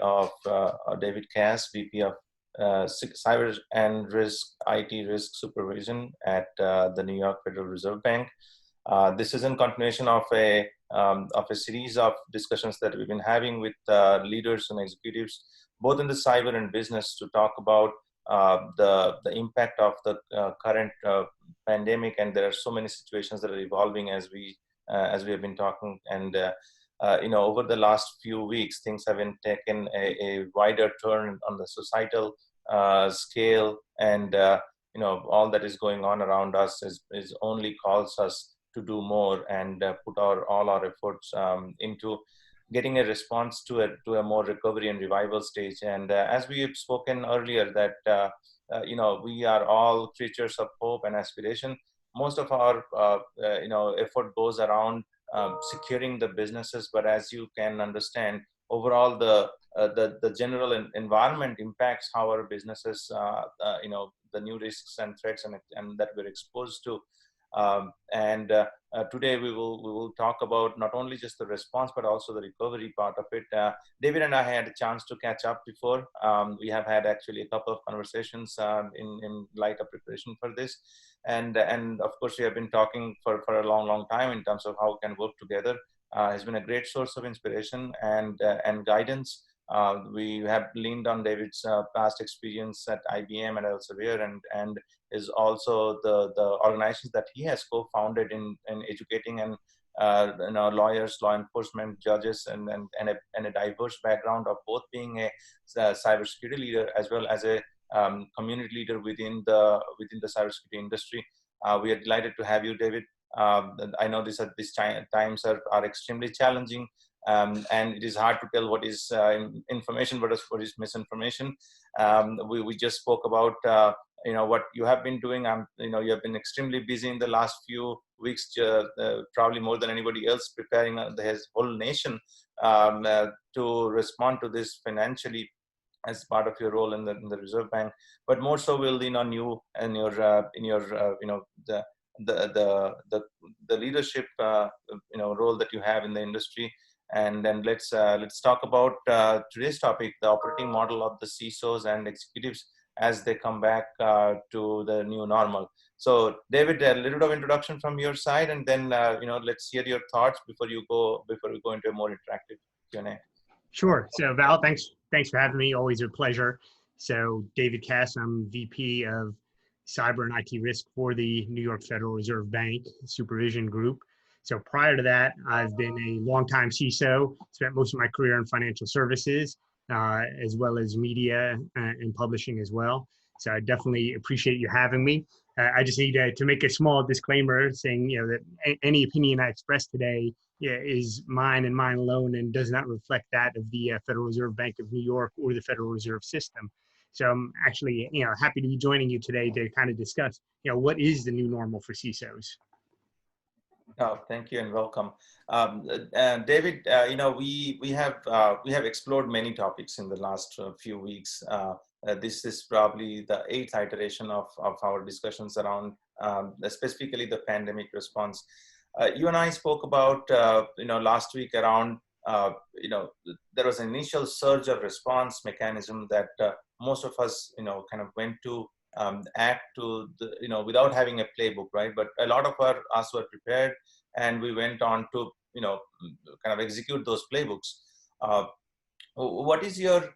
of David Cass, VP of Cyber and IT Risk Supervision at the New York Federal Reserve Bank. This is in continuation of a series of discussions that we've been having with leaders and executives, both in the cyber and business, to talk about the impact of the current pandemic. And there are so many situations that are evolving as we have been talking. And over the last few weeks, things have been taken a wider turn on the societal scale, and all that is going on around us is only calls us to do more and put all our efforts into getting a response to a more recovery and revival stage. And as we have spoken earlier, that we are all creatures of hope and aspiration. Most of our effort goes around securing the businesses, but as you can understand, overall the general environment impacts how our businesses, the new risks and threats and that we're exposed to. Today we will talk about not only just the response, but also the recovery part of it. David and I had a chance to catch up before. We have had actually a couple of conversations in light of preparation for this. And of course, we have been talking for a long time in terms of how we can work together. Has been a great source of inspiration and guidance. We have leaned on David's past experience at IBM and elsewhere, and is also the organizations that he has co-founded in educating and lawyers, law enforcement, judges, and a diverse background of both being a cybersecurity leader as well as a community leader within the cybersecurity industry. We are delighted to have you, David. I know these times are extremely challenging. And it is hard to tell what is information, what is misinformation. We just spoke about what you have been doing. You have been extremely busy in the last few weeks, probably more than anybody else, preparing his whole nation to respond to this financially as part of your role in the Reserve Bank. But more so, we'll lean on you and the leadership role that you have in the industry. And then let's talk about today's topic, the operating model of the CISOs and executives as they come back to the new normal. So, David, a little bit of introduction from your side, and then let's hear your thoughts before we go into a more interactive Q&A. Sure. So, Val, thanks for having me. Always a pleasure. So, David Cass, I'm VP of Cyber and IT Risk for the New York Federal Reserve Bank Supervision Group. So prior to that, I've been a longtime CISO, spent most of my career in financial services, as well as media and publishing as well. So I definitely appreciate you having me. I just need to make a small disclaimer saying, that any opinion I express today is mine and mine alone and does not reflect that of the Federal Reserve Bank of New York or the Federal Reserve System. So I'm actually, happy to be joining you today to kind of discuss, what is the new normal for CISOs. Oh, thank you and welcome, David. We have explored many topics in the last few weeks. This is probably the 8th iteration of our discussions around specifically the pandemic response. You and I spoke about last week around there was an initial surge of response mechanism that most of us kind of went to act to without having a playbook, right? But a lot of us were prepared, and we went on to kind of execute those playbooks. What is your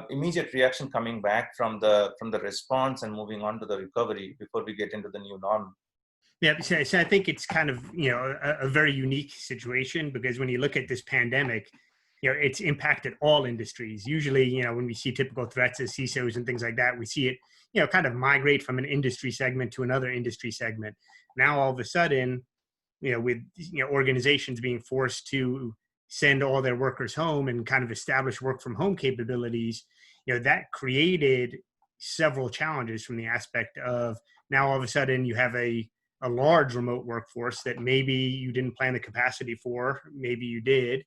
immediate reaction coming back from the response and moving on to the recovery before we get into the new norm? Yeah, so I think it's kind of a very unique situation, because when you look at this pandemic, it's impacted all industries. Usually, when we see typical threats as CISOs and things like that, we see it kind of migrate from an industry segment to another industry segment. Now, all of a sudden, with organizations being forced to send all their workers home and kind of establish work from home capabilities, that created several challenges from the aspect of now all of a sudden you have a large remote workforce that maybe you didn't plan the capacity for, maybe you did.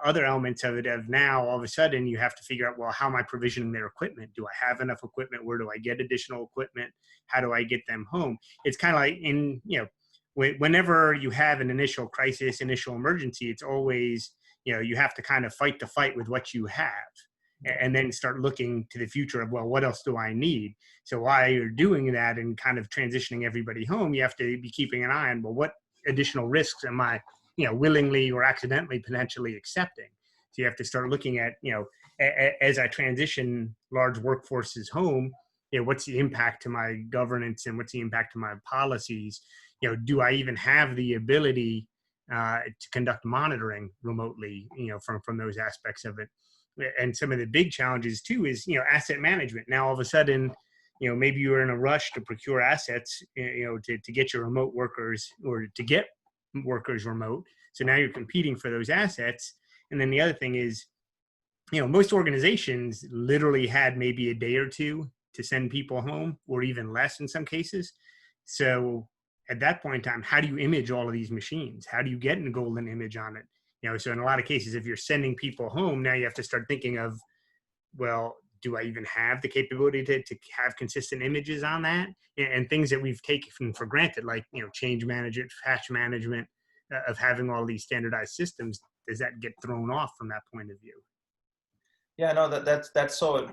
Other elements of it of now, all of a sudden, you have to figure out, well, how am I provisioning their equipment? Do I have enough equipment? Where do I get additional equipment? How do I get them home? It's kind of like whenever you have an initial crisis, initial emergency, it's always, you have to kind of fight the fight with what you have. and then start looking to the future of, well, what else do I need? So while you're doing that and kind of transitioning everybody home, you have to be keeping an eye on, well, what additional risks am I, willingly or accidentally potentially accepting? So you have to start looking at, as I transition large workforces home, what's the impact to my governance and what's the impact to my policies? Do I even have the ability to conduct monitoring remotely, from those aspects of it? And some of the big challenges too is, asset management. Now, all of a sudden, maybe you're in a rush to procure assets, to get your remote workers or to get workers remote. So now you're competing for those assets. And then the other thing is, most organizations literally had maybe a day or two to send people home, or even less in some cases. So at that point in time, how do you image all of these machines? How do you get a golden image on it? So in a lot of cases, if you're sending people home, now you have to start thinking of, well, do I even have the capability to have consistent images on that? And things that we've taken for granted, like, change management, patch management, of having all these standardized systems, does that get thrown off from that point of view? Yeah, no, that's so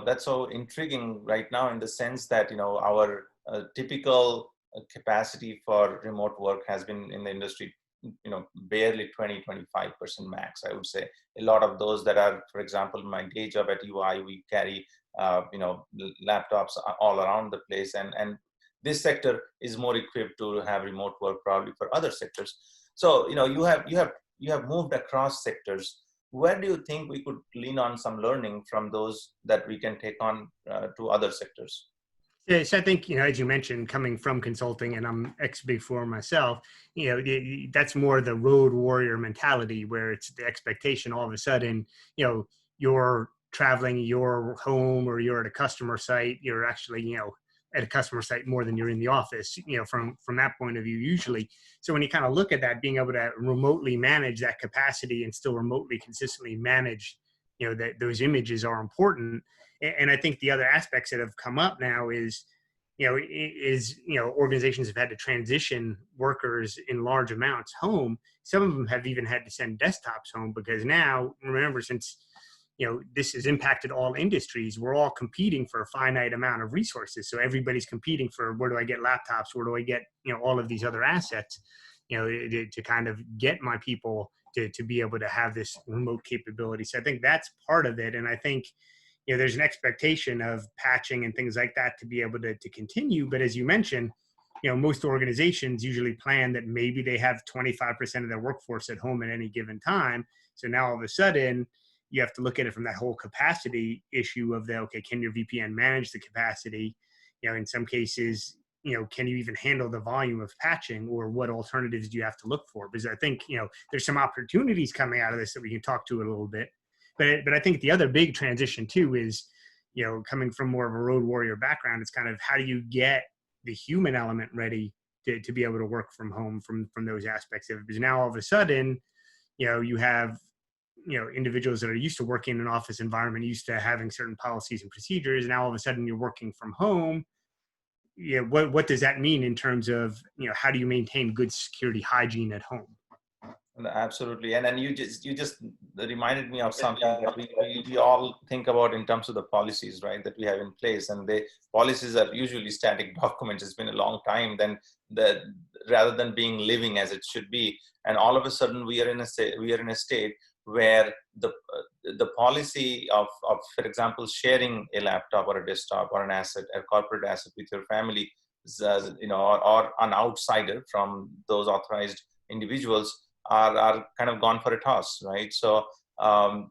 that's so intriguing right now, in the sense that our typical capacity for remote work has been in the industry, barely 20-25% max, I would say. A lot of those that are, for example, my day job at UI, we carry laptops all around the place, and this sector is more equipped to have remote work probably for other sectors. So you have moved across sectors. Where do you think we could lean on some learning from those that we can take on to other sectors? Yeah, so I think, as you mentioned, coming from consulting, and I'm ex-Big Four myself, that's more the road warrior mentality, where it's the expectation all of a sudden, you're traveling, you're home, or you're at a customer site, you're actually, at a customer site more than you're in the office, from that point of view, usually. So when you kind of look at that, being able to remotely manage that capacity and still remotely consistently manage, that those images are important. And I think the other aspects that have come up now is, organizations have had to transition workers in large amounts home. Some of them have even had to send desktops home, because now, remember, since this has impacted all industries, we're all competing for a finite amount of resources. So everybody's competing for, where do I get laptops? Where do I get, all of these other assets, to kind of get my people to be able to have this remote capability. So I think that's part of it. And I think, there's an expectation of patching and things like that to be able to continue. But as you mentioned, most organizations usually plan that maybe they have 25% of their workforce at home at any given time. So now all of a sudden, you have to look at it from that whole capacity issue of okay, can your VPN manage the capacity? In some cases, can you even handle the volume of patching, or what alternatives do you have to look for? Because I think, there's some opportunities coming out of this that we can talk to a little bit. But I think the other big transition too is, coming from more of a road warrior background, it's kind of, how do you get the human element ready to be able to work from home from those aspects of it? Because now all of a sudden, you have, individuals that are used to working in an office environment, used to having certain policies and procedures. Now all of a sudden you're working from home. What does that mean in terms of, how do you maintain good security hygiene at home? Absolutely. And then you just reminded me of something that we all think about in terms of the policies, right, that we have in place. And the policies are usually static documents. It's been a long time rather than being living as it should be. And all of a sudden we are in a state where the policy of, for example, sharing a laptop or a desktop or an asset, a corporate asset with your family, or an outsider from those authorized individuals are kind of gone for a toss, right? So, there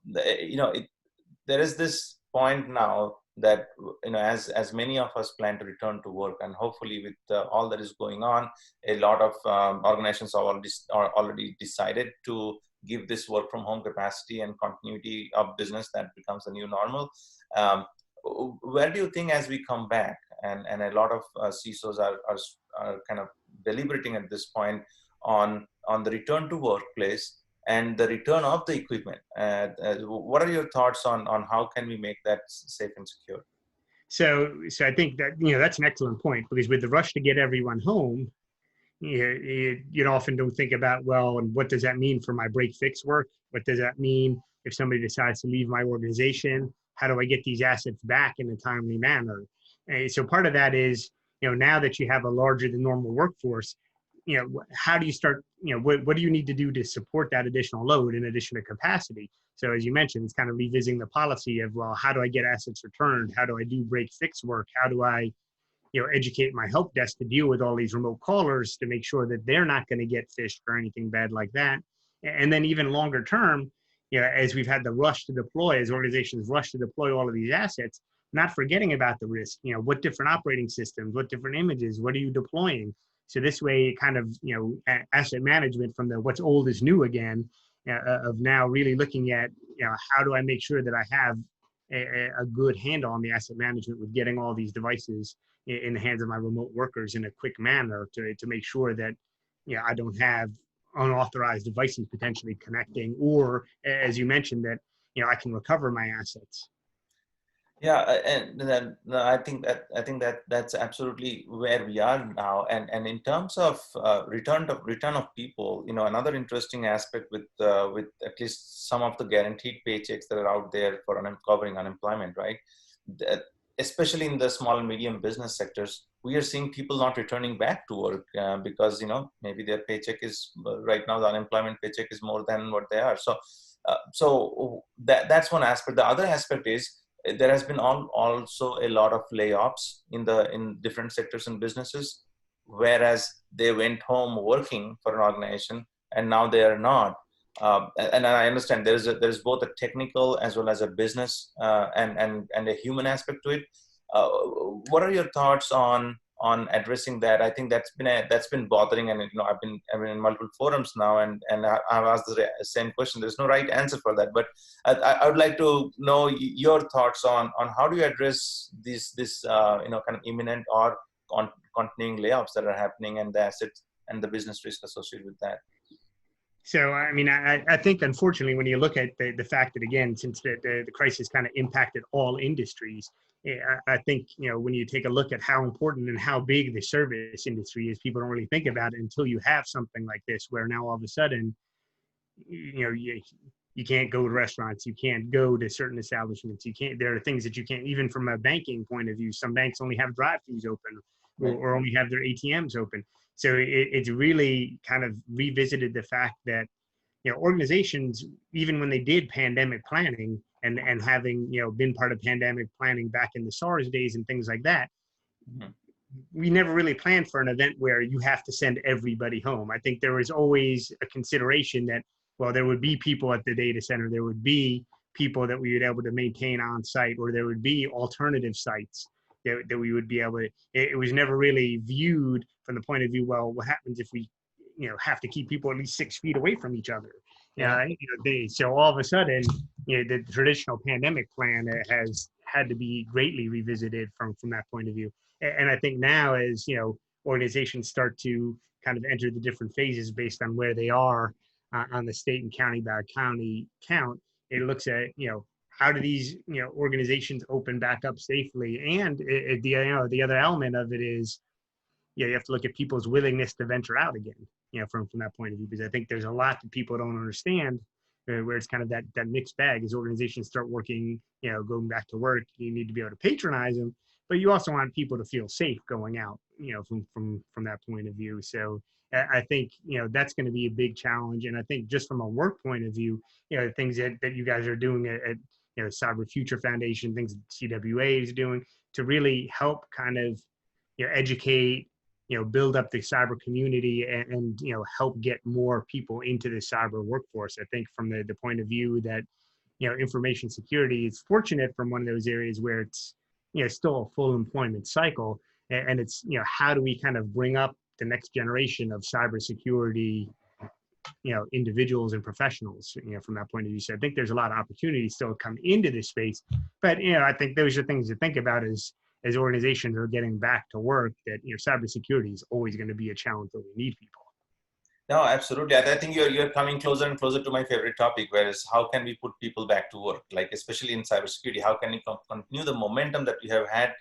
is this point now that, as many of us plan to return to work, and hopefully with all that is going on, a lot of organizations are already decided to give this work from home capacity and continuity of business that becomes the new normal. Where do you think, as we come back, and a lot of CISOs are kind of deliberating at this point on the return to workplace and the return of the equipment, what are your thoughts on how can we make that safe and secure? So I think that, that's an excellent point, because with the rush to get everyone home, you often don't think about, well, and what does that mean for my break fix work? What does that mean, if somebody decides to leave my organization, how do I get these assets back in a timely manner? And so part of that is, now that you have a larger than normal workforce, how do you start, what do you need to do to support that additional load in addition to capacity? So as you mentioned, it's kind of revisiting the policy of, well, how do I get assets returned? How do I do break fix work? How do I, educate my help desk to deal with all these remote callers to make sure that they're not going to get phished or anything bad like that? And then even longer term, as we've had the rush to deploy, as organizations rush to deploy all of these assets, not forgetting about the risk, what different operating systems, what different images, what are you deploying? So this way, kind of, asset management from the what's old is new again, of now really looking at, how do I make sure that I have a good handle on the asset management with getting all these devices in the hands of my remote workers in a quick manner to make sure that, I don't have unauthorized devices potentially connecting, or as you mentioned, that, I can recover my assets. Yeah, and then that's absolutely where we are now. And in terms of return of people, another interesting aspect with at least some of the guaranteed paychecks that are out there for covering unemployment, right? That, especially in the small and medium business sectors, we are seeing people not returning back to work because maybe their paycheck is right now, the unemployment paycheck is more than what they are. So that's one aspect. The other aspect is, there has been also a lot of layoffs in different sectors and businesses, whereas they went home working for an organization and now they are not. And I understand there's both a technical as well as a business and a human aspect to it. What are your thoughts on addressing that? I think that's been bothering, and I've been in multiple forums now, and I've asked the same question. There's no right answer for that, but I would like to know your thoughts on how do you address this kind of imminent or continuing layoffs that are happening, and the assets and the business risk associated with that. So, I mean, I think, unfortunately, when you look at the fact that, again, since the crisis kind of impacted all industries, I think, when you take a look at how important and how big the service industry is, people don't really think about it until you have something like this, where now all of a sudden, you can't go to restaurants, you can't go to certain establishments, there are things that you can't, even from a banking point of view, some banks only have drive-throughs open, or only have their ATMs open. So it's really kind of revisited the fact that, organizations, even when they did pandemic planning and having, been part of pandemic planning back in the SARS days and things like that, we never really planned for an event where you have to send everybody home. I think there was always a consideration that, well, there would be people at the data center, there would be people that we would be able to maintain on site, or there would be alternative sites that we would be able to, it was never really viewed from the point of view, well, what happens if we, have to keep people at least 6 feet away from each other? So all of a sudden, the traditional pandemic plan has had to be greatly revisited from that point of view. And I think now, as organizations start to kind of enter the different phases based on where they are on the state and county by county count, it looks at, how do these organizations open back up safely? And the other element of it is, you have to look at people's willingness to venture out again, from that point of view, because I think there's a lot that people don't understand, where it's kind of that mixed bag. As organizations start working, going back to work, you need to be able to patronize them, but you also want people to feel safe going out, from that point of view. So I think, that's going to be a big challenge. And I think just from a work point of view, things that you guys are doing at Cyber Future Foundation, things that CWA is doing to really help kind of, educate, build up the cyber community and help get more people into the cyber workforce. I think from the point of view that, information security is fortunate from one of those areas where it's, still a full employment cycle. And it's, how do we kind of bring up the next generation of cybersecurity, individuals and professionals, from that point of view. So I think there's a lot of opportunity still to come into this space. But, I think those are things to think about as organizations are getting back to work, that, cybersecurity is always going to be a challenge where we need people. No, absolutely. I think you're coming closer and closer to my favorite topic, whereas how can we put people back to work? Like, especially in cybersecurity, how can we continue the momentum that we have had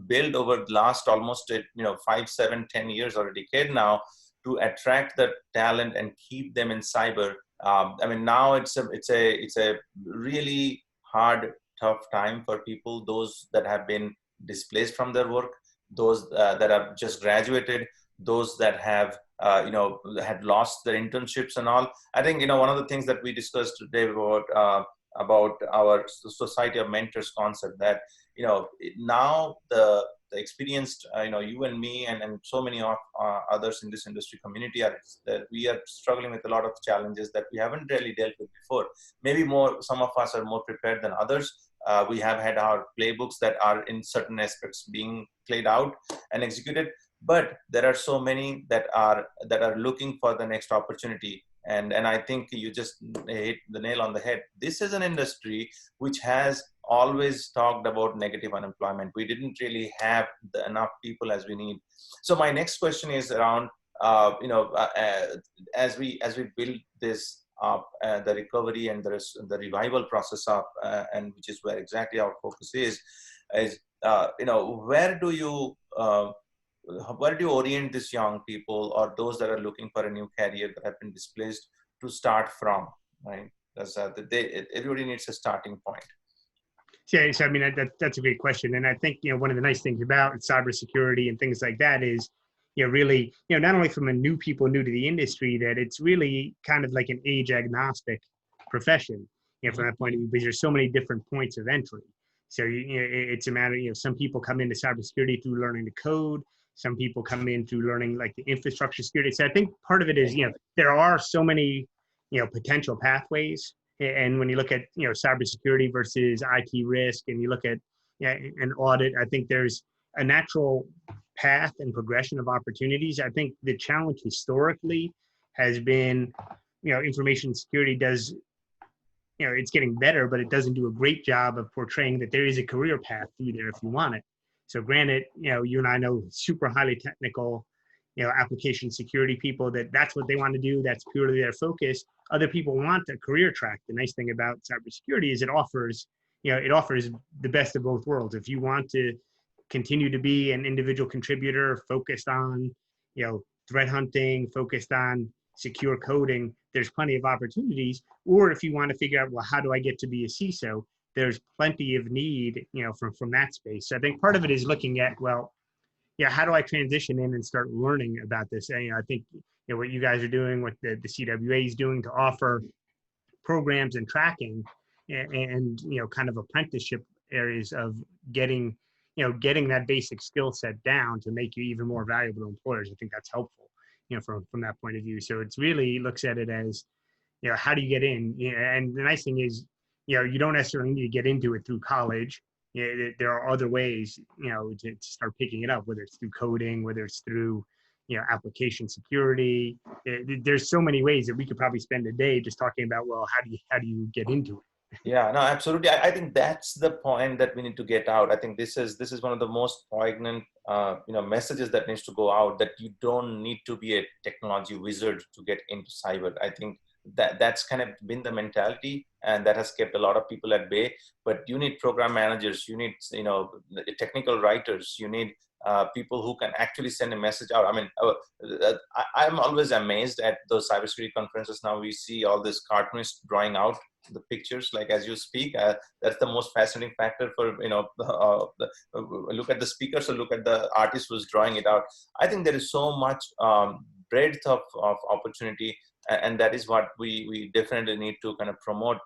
built over the last almost 5, 7, 10 years or a decade now, to attract the talent and keep them in cyber I mean, now it's a really hard, tough time for people, those that have been displaced from their work, those that have just graduated, those that have had lost their internships and all. I think one of the things that we discussed today about our society of mentors concept, that now the experienced you and me and so many of others in this industry community are that we are struggling with a lot of challenges that we haven't really dealt with before. Maybe some of us are more prepared than others. We have had our playbooks that are in certain aspects being played out and executed, but there are so many that are looking for the next opportunity. And I think you just hit the nail on the head. This is an industry which has always talked about negative unemployment. We didn't really have enough people as we need. So my next question is around, as we build this up, the recovery and the revival process up, and which is where exactly our focus is where do you orient these young people or those that are looking for a new career that have been displaced to start from, right? Because everybody needs a starting point. Yeah, so I mean, that's a great question. And I think, one of the nice things about cybersecurity and things like that is, really, not only from people new to the industry, that it's really kind of like an age agnostic profession, from that point of view, because there's so many different points of entry. So, it's a matter, some people come into cybersecurity through learning to code. Some people come in through learning like the infrastructure security. So I think part of it is, there are so many, potential pathways. And when you look at, cybersecurity versus IT risk, and you look at an audit, I think there's a natural path and progression of opportunities. I think the challenge historically has been, information security does, it's getting better, but it doesn't do a great job of portraying that there is a career path through there if you want it. So granted, you and I know super highly technical, application security people that's what they want to do. That's purely their focus. Other people want a career track. The nice thing about cybersecurity is it offers the best of both worlds. If you want to continue to be an individual contributor focused on, threat hunting, focused on secure coding, there's plenty of opportunities. Or if you want to figure out, well, how do I get to be a CISO? There's plenty of need, from that space. So I think part of it is looking at, well, how do I transition in and start learning about this? And, I think what you guys are doing, what the CWA is doing to offer programs and tracking and kind of apprenticeship areas of getting that basic skill set down to make you even more valuable to employers. I think that's helpful, from that point of view. So it's really looks at it as, how do you get in? And the nice thing is, you don't necessarily need to get into it through college. There are other ways, to start picking it up, whether it's through coding, whether it's through, application security. There's so many ways that we could probably spend a day just talking about, well, how do you get into it? Yeah, no, absolutely. I think that's the point that we need to get out. I think this is one of the most poignant, messages that needs to go out, that you don't need to be a technology wizard to get into cyber. I think that's kind of been the mentality, and that has kept a lot of people at bay. But you need program managers, you need technical writers, you need people who can actually send a message out. I mean, I'm always amazed at those cybersecurity conferences. Now we see all this cartoonists drawing out the pictures like as you speak. That's the most fascinating factor for look at the speakers or look at the artist who's drawing it out. I think there is so much breadth of opportunity. And that is what we definitely need to kind of promote,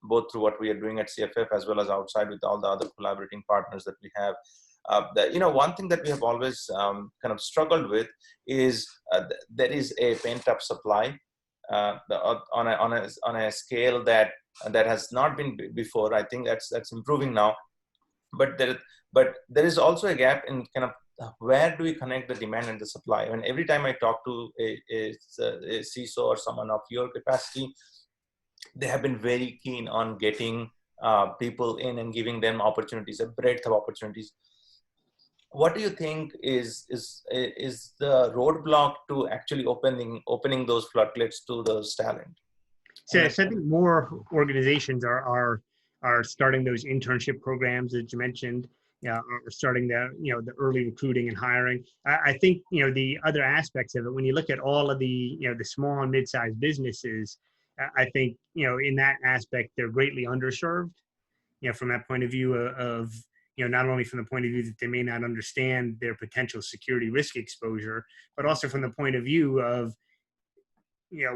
both through what we are doing at CFF as well as outside with all the other collaborating partners that we have. One thing that we have always kind of struggled with is there is a pent-up supply on a scale that has not been before. I think that's improving now, but there is also a gap in kind of where do we connect the demand and the supply? I mean, every time I talk to a CISO or someone of your capacity, they have been very keen on getting people in and giving them opportunities, a breadth of opportunities. What do you think is the roadblock to actually opening those floodgates to those talent? So I think more organizations are starting those internship programs that you mentioned. Are starting the early recruiting and hiring. I think the other aspects of it, when you look at all of the the small and mid-sized businesses, I think, in that aspect, they're greatly underserved, from that point of view of, not only from the point of view that they may not understand their potential security risk exposure, but also from the point of view of,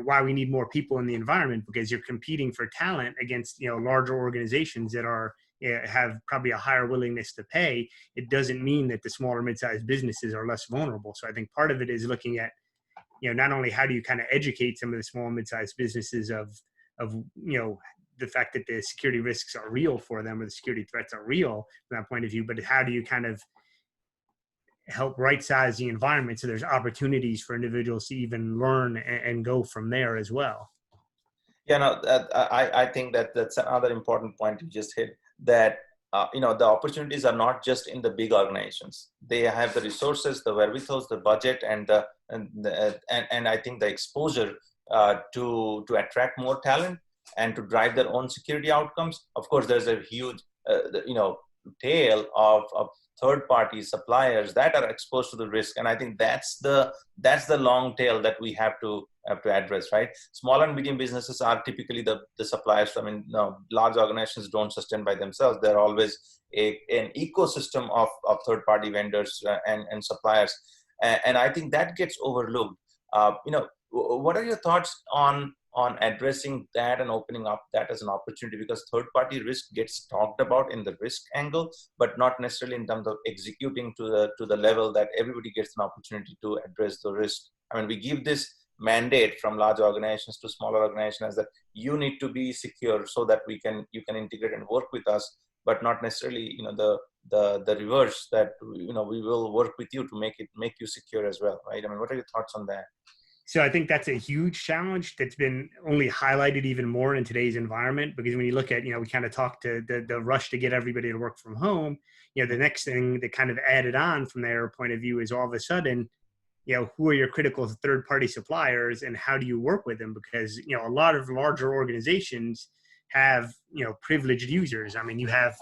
why we need more people in the environment, because you're competing for talent against, larger organizations that have probably a higher willingness to pay. It doesn't mean that the smaller mid-sized businesses are less vulnerable. So I think part of it is looking at, not only how do you kind of educate some of the small and mid-sized businesses of the fact that the security risks are real for them, or the security threats are real from that point of view, but how do you kind of help right size the environment so there's opportunities for individuals to even learn and go from there as well. Yeah, no, I think that's another important point you just hit, that the opportunities are not just in the big organizations. They have the resources, the wherewithals, the budget, and I think the exposure to attract more talent and to drive their own security outcomes. Of course, there's a huge tail of third-party suppliers that are exposed to the risk, and I think that's the long tail that we have to address, right? Small and medium businesses are typically the suppliers. I mean, no, large organizations don't sustain by themselves. They're always an ecosystem of third-party vendors and suppliers, and I think that gets overlooked. What are your thoughts on addressing that and opening up that as an opportunity? Because third-party risk gets talked about in the risk angle, but not necessarily in terms of executing to the level that everybody gets an opportunity to address the risk. I mean, we give this mandate from large organizations to smaller organizations that you need to be secure so that you can integrate and work with us, but not necessarily the reverse, that we will work with you to make you secure as well, right? I mean, what are your thoughts on that? So I think that's a huge challenge that's been only highlighted even more in today's environment, because when you look at, we kind of talked to the rush to get everybody to work from home, the next thing that kind of added on from their point of view is all of a sudden, who are your critical third-party suppliers and how do you work with them? Because, a lot of larger organizations have, privileged users. I mean, you have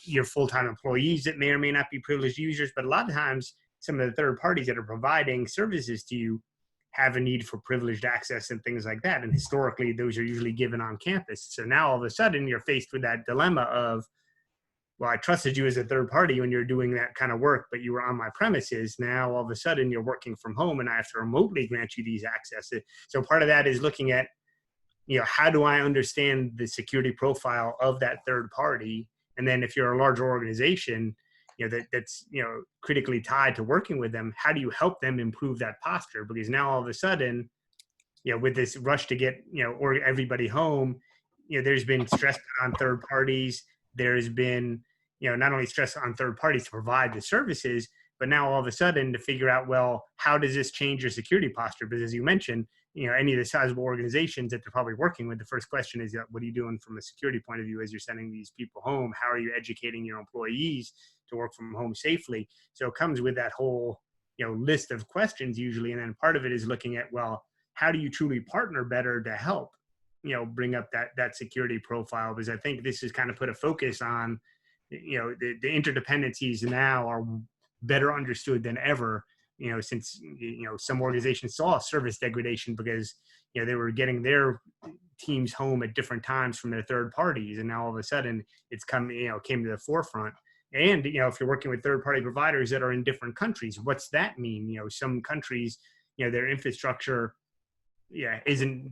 your full-time employees that may or may not be privileged users, but a lot of times some of the third parties that are providing services to you have a need for privileged access and things like that. And historically, those are usually given on campus. So now all of a sudden you're faced with that dilemma of, well, I trusted you as a third party when you're doing that kind of work, but you were on my premises. Now all of a sudden you're working from home and I have to remotely grant you these accesses. So part of that is looking at, how do I understand the security profile of that third party? And then if you're a larger organization, that's critically tied to working with them, how do you help them improve that posture? Because now all of a sudden, with this rush to get or everybody home, there's been stress on third parties. There's been not only stress on third parties to provide the services, but now all of a sudden to figure out, well, how does this change your security posture? Because as you mentioned, any of the sizable organizations that they're probably working with, the first question is, what are you doing from a security point of view as you're sending these people home? How are you educating your employees to work from home safely? So it comes with that whole, list of questions usually. And then part of it is looking at, well, how do you truly partner better to help, bring up that security profile? Because I think this has kind of put a focus on, the interdependencies now are better understood than ever, since, some organizations saw service degradation because, they were getting their teams home at different times from their third parties. And now all of a sudden it's came to the forefront. And, if you're working with third party providers that are in different countries, what's that mean? Some countries, their infrastructure, isn't,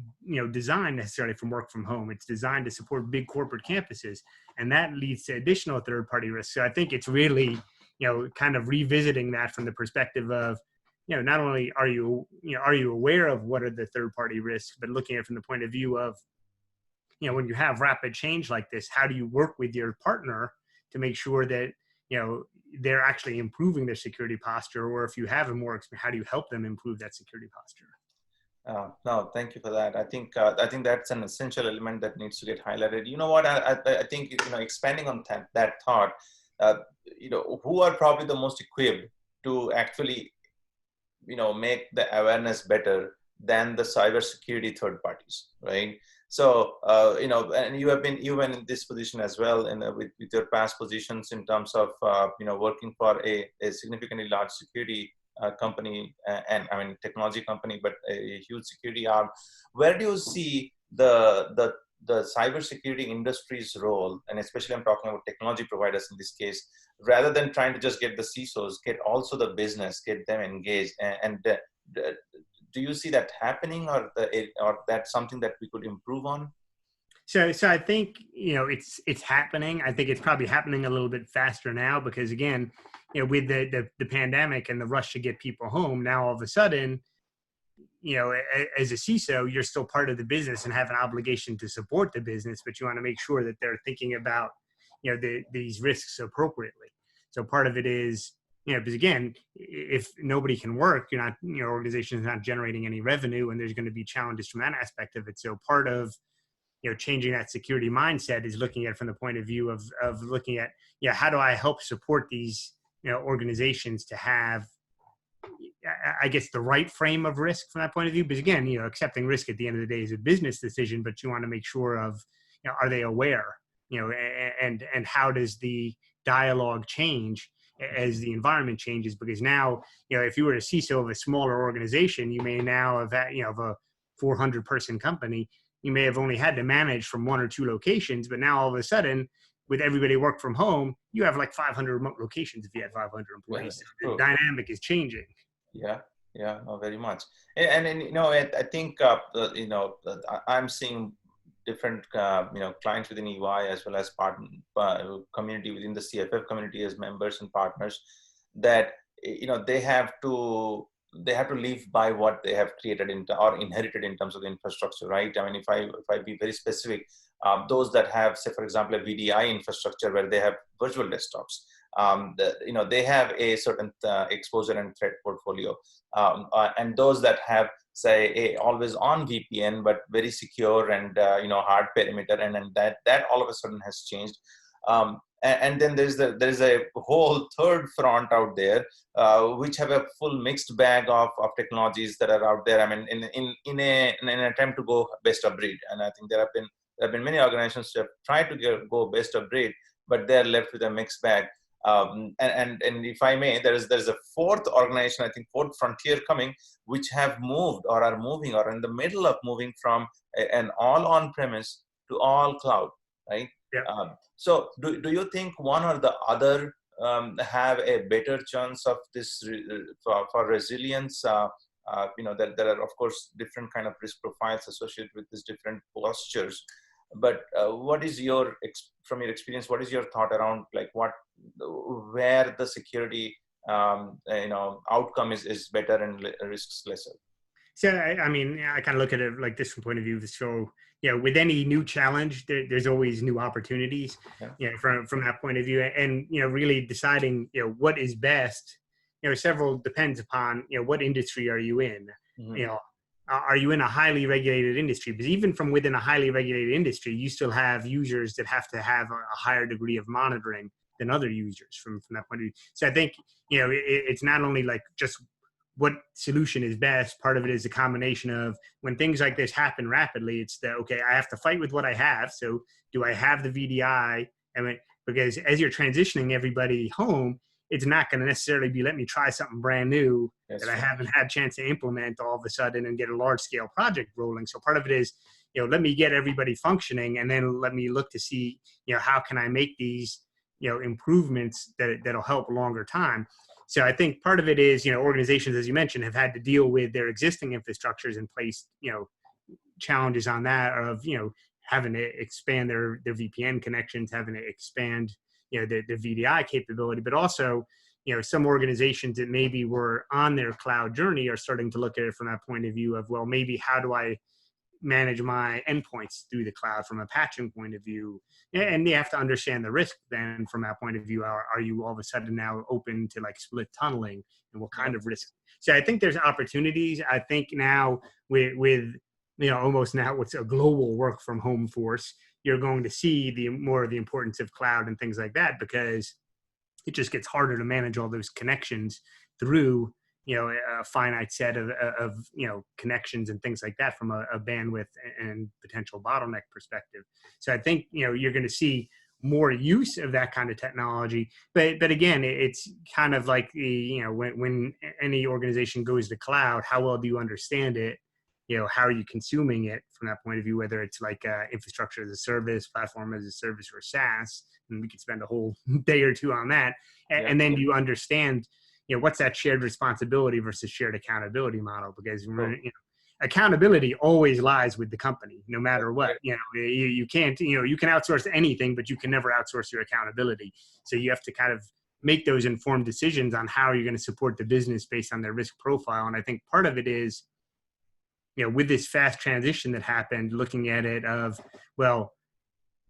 designed necessarily from work from home. It's designed to support big corporate campuses. And that leads to additional third party risks. So I think it's really, kind of revisiting that from the perspective of, not only are you aware of what are the third party risks, but looking at it from the point of view of, when you have rapid change like this, how do you work with your partner to make sure that, they're actually improving their security posture? Or if you have how do you help them improve that security posture? No, thank you for that. I think that's an essential element that needs to get highlighted. You know what? I think expanding on that thought, who are probably the most equipped to actually make the awareness better than the cybersecurity third parties, right? So and you've been in this position as well, with your past positions in terms of working for a significantly large security company, and I mean technology company, but a huge security arm. Where do you see the cybersecurity industry's role, and especially I'm talking about technology providers in this case, rather than trying to just get the CISOs, get also the business, get them engaged. Do you see that happening, or that's something that we could improve on? So I think, it's happening. I think it's probably happening a little bit faster now because, again, with the pandemic and the rush to get people home, now all of a sudden, as a CISO, you're still part of the business and have an obligation to support the business, but you want to make sure that they're thinking about, these risks appropriately. So part of it is, because again, if nobody can work, you're not, your organization is not generating any revenue, and there's going to be challenges from that aspect of it. So part of, changing that security mindset is looking at it from the point of view of looking at, how do I help support these, organizations to have, I guess, the right frame of risk from that point of view. Because again, accepting risk at the end of the day is a business decision, but you want to make sure of, are they aware, and how does the dialogue change as the environment changes? Because now, if you were a CISO of a smaller organization, you may now have, of a 400 person company, you may have only had to manage from 1 or 2 locations, but now all of a sudden, with everybody work from home, you have like 500 remote locations if you had 500 employees. Yeah, the dynamic is changing. Yeah, no, very much. And I think I'm seeing different clients within EY as well as partner community within the CFF community as members and partners that they have to live by what they have created or inherited in terms of the infrastructure, right? I mean, if I be very specific, those that have, say, for example, a VDI infrastructure where they have virtual desktops, they have a certain exposure and threat portfolio, and those that have, say, a always on VPN but very secure and hard perimeter, and that all of a sudden has changed. And then there's a whole third front out there, which have a full mixed bag of technologies that are out there. I mean, in an attempt to go best of breed, and I think there have been many organizations that have tried to go best of breed, but they're left with a mixed bag. And if I may, there's a fourth organization, I think fourth frontier coming, which have moved or are moving or in the middle of moving from an all on-premise to all cloud, right? Yeah. So do you think one or the other have a better chance of this for resilience? There are, of course, different kind of risk profiles associated with these different postures. But what is from your experience, what is your thought around where the security outcome is better and risks lesser? So, I mean, I kind of look at it like this from point of view. So, with any new challenge, there's always new opportunities, from that point of view. And, really deciding, what is best, several depends upon, what industry are you in? Mm-hmm. Are you in a highly regulated industry? Because even from within a highly regulated industry, you still have users that have to have a higher degree of monitoring than other users from that point of view. So I think, it's not only like just what solution is best. Part of it is a combination of when things like this happen rapidly, it's okay, I have to fight with what I have. So do I have the VDI? Because as you're transitioning everybody home, it's not going to necessarily be, let me try something brand new that I haven't had a chance to implement all of a sudden and get a large scale project rolling. So part of it is, let me get everybody functioning, and then let me look to see, how can I make these, improvements that'll help a longer time. So I think part of it is, organizations, as you mentioned, have had to deal with their existing infrastructures in place, challenges on that of, having to expand their VPN connections, having to expand, the VDI capability, but also, some organizations that maybe were on their cloud journey are starting to look at it from that point of view of, well, maybe how do I manage my endpoints through the cloud from a patching point of view? And you have to understand the risk then from that point of view. Are you all of a sudden now open to like split tunneling, and what kind of risk? So I think there's opportunities. I think now with almost now what's a global work from home force, you're going to see more of the importance of cloud and things like that, because it just gets harder to manage all those connections through a finite set of connections and things like that from a bandwidth and potential bottleneck perspective. So I think, you're going to see more use of that kind of technology. But again, it's kind of like when any organization goes to cloud, how well do you understand it? how are you consuming it from that point of view, whether it's like infrastructure as a service, platform as a service, or SaaS. And we could spend a whole day or two on that. And then you understand, what's that shared responsibility versus shared accountability model? Because accountability always lies with the company, no matter what. You can't, you can outsource anything, but you can never outsource your accountability. So you have to kind of make those informed decisions on how you're going to support the business based on their risk profile. And I think part of it is, with this fast transition that happened, looking at it of, well,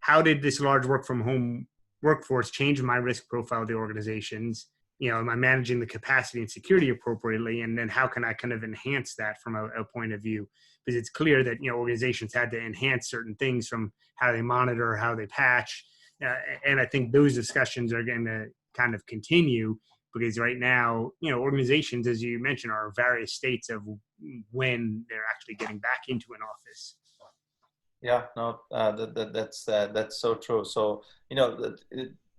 how did this large work from home workforce change my risk profile of the organizations? Am I managing the capacity and security appropriately? And then how can I kind of enhance that from a point of view? Because it's clear that, organizations had to enhance certain things from how they monitor, how they patch. And I think those discussions are going to kind of continue, because right now, organizations, as you mentioned, are various states of when they're actually getting back into an office. Yeah, no, that's so true. So,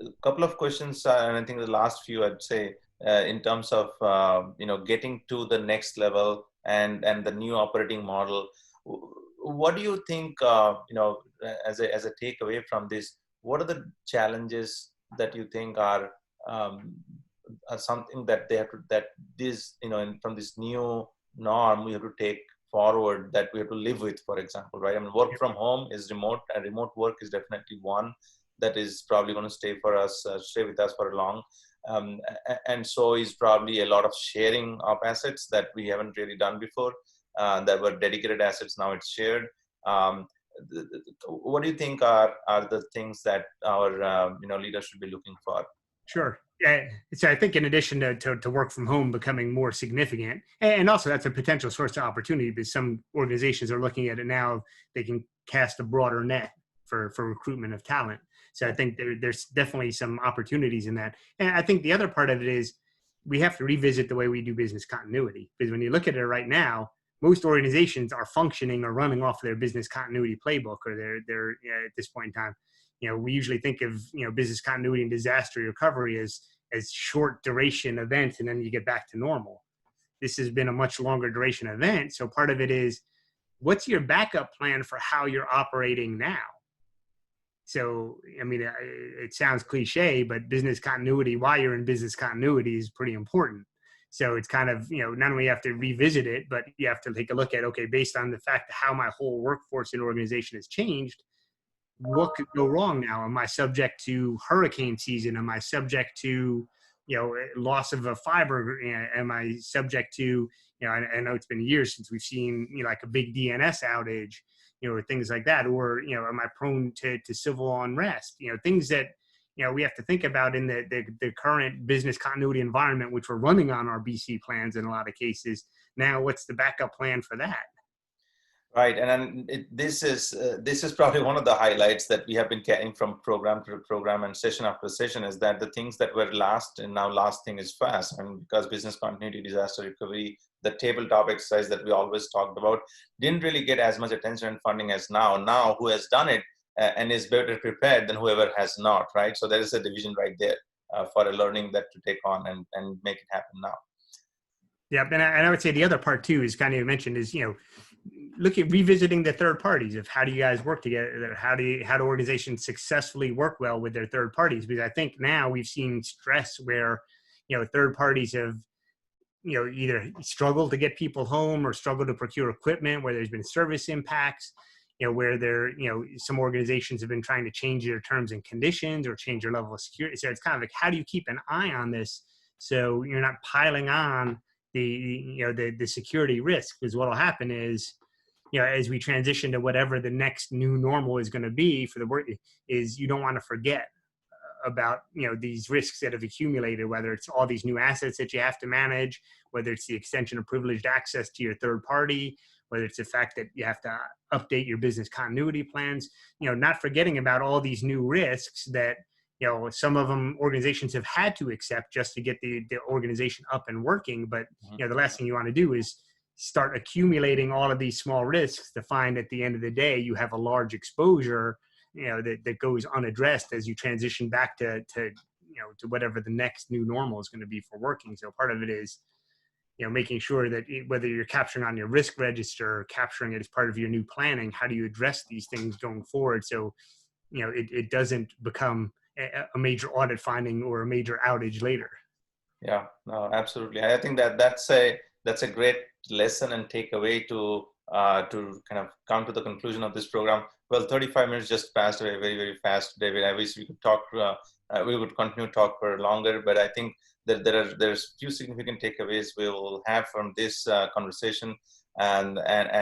a couple of questions, and I think the last few, I'd say, in terms of, getting to the next level and the new operating model. What do you think, as a takeaway from this, what are the challenges that you think are something that they have to, that this, from this new norm, we have to take forward, that we have to live with, for example, right? I mean, work from home is remote, and remote work is definitely one that is probably going to stay with us for a long. And so is probably a lot of sharing of assets that we haven't really done before, that were dedicated assets. Now it's shared. What do you think are the things that our leaders should be looking for? Sure. Yeah. So I think in addition to work from home becoming more significant, and also that's a potential source of opportunity, because some organizations are looking at it now, they can cast a broader net for recruitment of talent. So I think there's definitely some opportunities in that. And I think the other part of it is we have to revisit the way we do business continuity, because when you look at it right now, most organizations are functioning or running off their business continuity playbook, or they're at this point in time. We usually think of, business continuity and disaster recovery as short duration events, and then you get back to normal. This has been a much longer duration event. So part of it is, what's your backup plan for how you're operating now? So, I mean, it sounds cliche, but business continuity, while you're in business continuity, is pretty important. So it's kind of, not only you have to revisit it, but you have to take a look at, okay, based on the fact that how my whole workforce and organization has changed, what could go wrong now? Am I subject to hurricane season? Am I subject to, loss of a fiber? Am I subject to, I know it's been years since we've seen, like a big DNS outage, or things like that, or, am I prone to civil unrest? Things that, we have to think about in the current business continuity environment, which we're running on our BC plans in a lot of cases. Now, what's the backup plan for that? Right, and this is probably one of the highlights that we have been carrying from program to program and session after session, is that the things that were last and now last thing is fast. And because business continuity, disaster recovery, the tabletop exercise that we always talked about, didn't really get as much attention and funding as now. Now, who has done it and is better prepared than whoever has not, right? So there is a division right there for a learning that to take on and make it happen now. Yeah, and I would say the other part too is kind of mentioned is, look at revisiting the third parties of how do you guys work together? How do organizations successfully work well with their third parties? Because I think now we've seen stress where, third parties have, either struggled to get people home or struggled to procure equipment, where there's been service impacts, where some organizations have been trying to change their terms and conditions or change their level of security. So it's kind of like, how do you keep an eye on this so you're not piling on the security risk? Because what will happen is, as we transition to whatever the next new normal is going to be for the work, is you don't want to forget about, these risks that have accumulated, whether it's all these new assets that you have to manage, whether it's the extension of privileged access to your third party, whether it's the fact that you have to update your business continuity plans, not forgetting about all these new risks that, some of them organizations have had to accept just to get the organization up and working. But, the last thing you want to do is start accumulating all of these small risks to find at the end of the day, you have a large exposure, that goes unaddressed as you transition back to whatever the next new normal is going to be for working. So part of it is, making sure that whether you're capturing on your risk register or capturing it as part of your new planning, how do you address these things going forward? So, it doesn't become a major audit finding or a major outage later. Yeah, no, absolutely. I think that's a great lesson and takeaway to kind of come to the conclusion of this program. Well, 35 minutes just passed away very, very fast, David. I wish we could talk. We would continue to talk for longer, but I think that there's few significant takeaways we will have from this conversation, and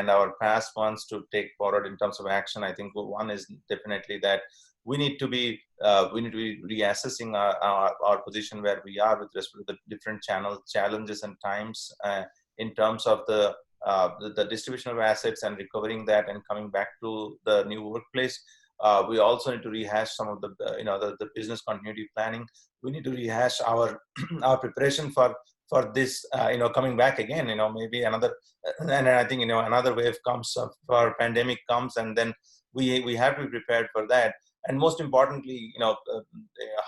our past ones to take forward in terms of action. I think one is definitely that we need to be reassessing our position where we are with respect to the different challenges and times in terms of the distribution of assets and recovering that and coming back to the new workplace. We also need to rehash some of the business continuity planning. We need to rehash our our preparation for this coming back again. Maybe another, and I think another wave comes, for pandemic comes, and then we have to be prepared for that. And most importantly,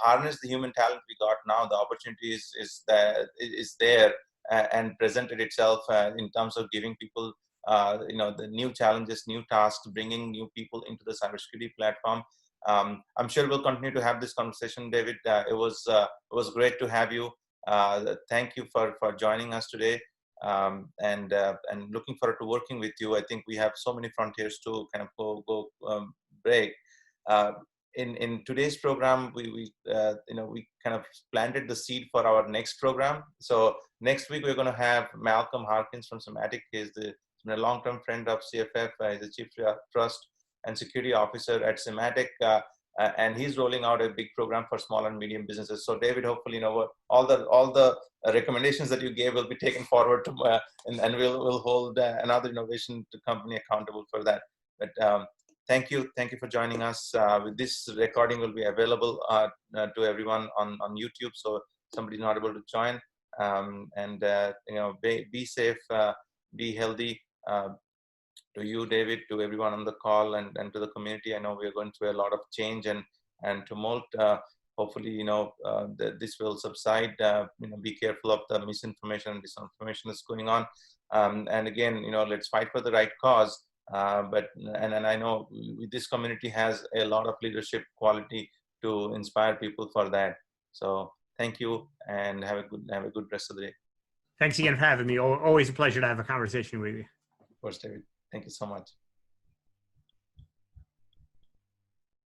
harness the human talent we got now. The opportunity is there and presented itself in terms of giving people, the new challenges, new tasks, bringing new people into the cybersecurity platform. I'm sure we'll continue to have this conversation, David. It was great to have you. Thank you for joining us today, and looking forward to working with you. I think we have so many frontiers to kind of go break. In today's program, we kind of planted the seed for our next program. So next week we're going to have Malcolm Harkins from Symantec. He's a long-term friend of CFF. He's the Chief Trust and Security Officer at Symantec, and he's rolling out a big program for small and medium businesses. So David, hopefully, all the recommendations that you gave will be taken forward to, and we'll hold another innovation company accountable for that. But thank you for joining us. This recording will be available to everyone on YouTube. So if somebody's not able to join, and be safe, be healthy. To you, David, to everyone on the call, and to the community. I know we are going through a lot of change and tumult. Hopefully, this will subside. Be careful of the misinformation and disinformation that's going on. And again, let's fight for the right cause. But I know this community has a lot of leadership quality to inspire people for that. So thank you, and have a good rest of the day. Thanks again for having me. Always a pleasure to have a conversation with you. Of course, David. Thank you so much.